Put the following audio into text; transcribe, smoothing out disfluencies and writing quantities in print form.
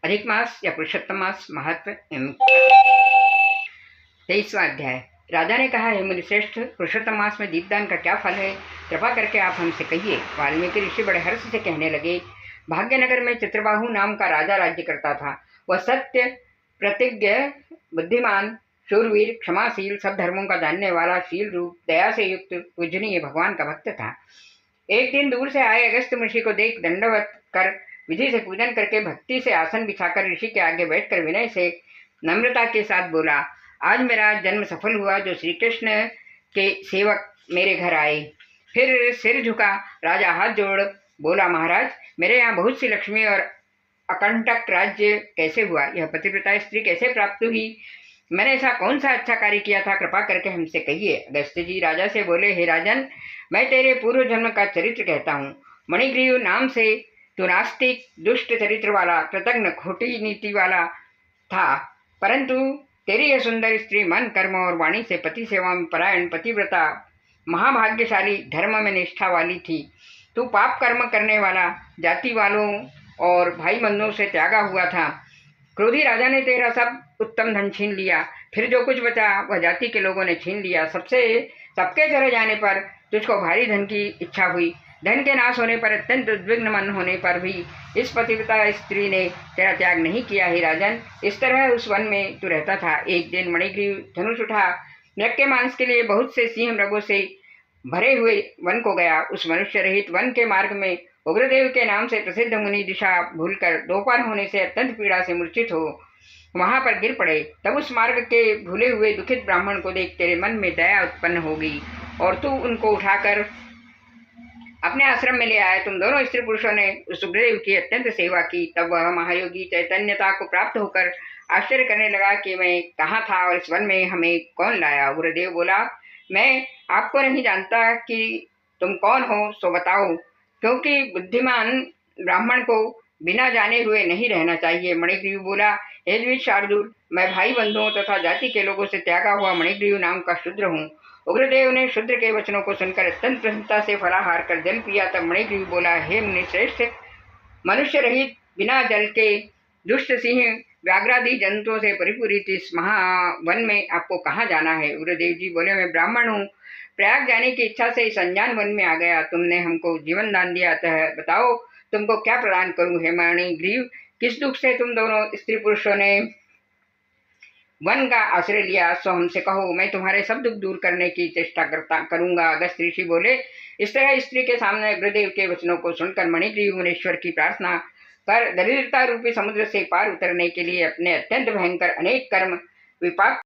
अधिक मास या पुरुषोत्तम मास महत्व एवं 23वां अध्याय। राजा ने कहा, हे मुनिश्रेष्ठ, पुरुषोत्तम मास में दीपदान का क्या फल है? कृपा करके आप हमसे कहिए। वाल्मीकि ऋषि बड़े हर्ष से कहने लगे, भाग्यनगर में चित्रबाहु नाम का राजा राज्य करता था। वह सत्य, प्रतिज्ञ, बुद्धिमान, शूरवीर, क्षमाशील, सब धर्मों का जानने वाला, शील रूप, दया से युक्त, पूजनीय, भगवान का भक्त था। एक दिन दूर से आए अगस्त ऋषि को देख दंडवत कर विधि से पूजन करके भक्ति से आसन बिछाकर ऋषि के आगे बैठकर विनय से नम्रता के साथ बोला, आज मेरा जन्म सफल हुआ जो श्री कृष्ण के सेवक मेरे घर आए। फिर सिर झुका राजा हाथ जोड़ बोला, महाराज, मेरे यहाँ बहुत सी लक्ष्मी और अकंटक राज्य कैसे हुआ? यह पतिव्रता स्त्री कैसे प्राप्त हुई? मैंने ऐसा कौन सा अच्छा कार्य किया था? कृपा करके हमसे कहिए। अगस्त्य जी राजा से बोले, हे राजन, मैं तेरे पूर्व जन्म का चरित्र कहता हूँ। मणिग्रीव नाम से तू नास्तिक, दुष्ट चरित्र वाला, कृतघ्न, खोटी नीति वाला था, परंतु तेरी यह सुंदर स्त्री मन, कर्म और वाणी से पति सेवा में परायण, पतिव्रता, महाभाग्यशाली, धर्म में निष्ठा वाली थी। तू पाप कर्म करने वाला, जाति वालों और भाई बंधुओं से त्यागा हुआ था। क्रोधी राजा ने तेरा सब उत्तम धन छीन लिया, फिर जो कुछ बचा वह जाति के लोगों ने छीन लिया। सबके चले जाने पर तुझको भारी धन की इच्छा हुई। धन के नाश होने पर, अत्यंत उद्विग्न मन होने पर भी इस पतिव्रता स्त्री ने तेरा त्याग नहीं किया। ही राजन, इस तरह उस वन में तू रहता था। एक दिन मणिग्रीव धनुष उठा मृग के मांस के लिए बहुत से सिंह मृगों से भरे हुए वन को गया। उस मनुष्य रहित वन के मार्ग में उग्रदेव के नाम से प्रसिद्ध मुनि दिशा भूलकर दोपहर होने से अत्यंत पीड़ा से मूर्छित हो वहां पर गिर पड़े। तब उस मार्ग के भूले हुए दुखित ब्राह्मण को देख तेरे मन में दया उत्पन्न होगी और तू उनको उठाकर अपने आश्रम में ले आए। तुम दोनों स्त्री पुरुषों ने उस उग्रदेव की अत्यंत सेवा की। तब वह महायोगी चैतन्यता को प्राप्त होकर आश्चर्य करने लगा कि मैं कहाँ था और इस वन में हमें कौन लाया। उग्रदेव बोला, मैं आपको नहीं जानता कि तुम कौन हो, सो बताओ, क्योंकि बुद्धिमान ब्राह्मण को बिना जाने हुए नहीं रहना चाहिए। मणिग्रीव बोला, हे द्विज शार्दूल, मैं भाई बंधुओं तथा जाति के लोगों से त्यागा हुआ मणिग्रीव नाम का शूद्र हूँ। उग्रदेव ने शूद्र के वचनों को सुनकर अत्यंत प्रसन्नता से फलाहार कर जल पिया। तब मणिग्रीव बोला, हे मुनिश्रेष्ठ, मनुष्य रहित बिना जल के दुष्ट सिंह व्याघ्रादि जंतुओं से परिपूरित इस महावन में आपको कहाँ जाना है? उग्रदेव जी बोले, मैं ब्राह्मण हूँ, प्रयाग जाने की इच्छा से इस अनजान वन में आ गया। तुमने हमको जीवन दान दिया, अतः बताओ तुमको क्या प्रदान करूं? हे मणिग्रीव, किस दुख से तुम दोनों स्त्री पुरुषों ने वन का आश्रय लिया, सो हमसे कहो, मैं तुम्हारे सब दुख दूर करने की चेष्टा करूंगा। अगस्त ऋषि बोले, इस तरह स्त्री के सामने गुरुदेव के वचनों को सुनकर मणिग्रीव मुनीश्वर की प्रार्थना कर दरिद्रता रूपी समुद्र से पार उतरने के लिए अपने अत्यंत भयंकर अनेक कर्म विपाक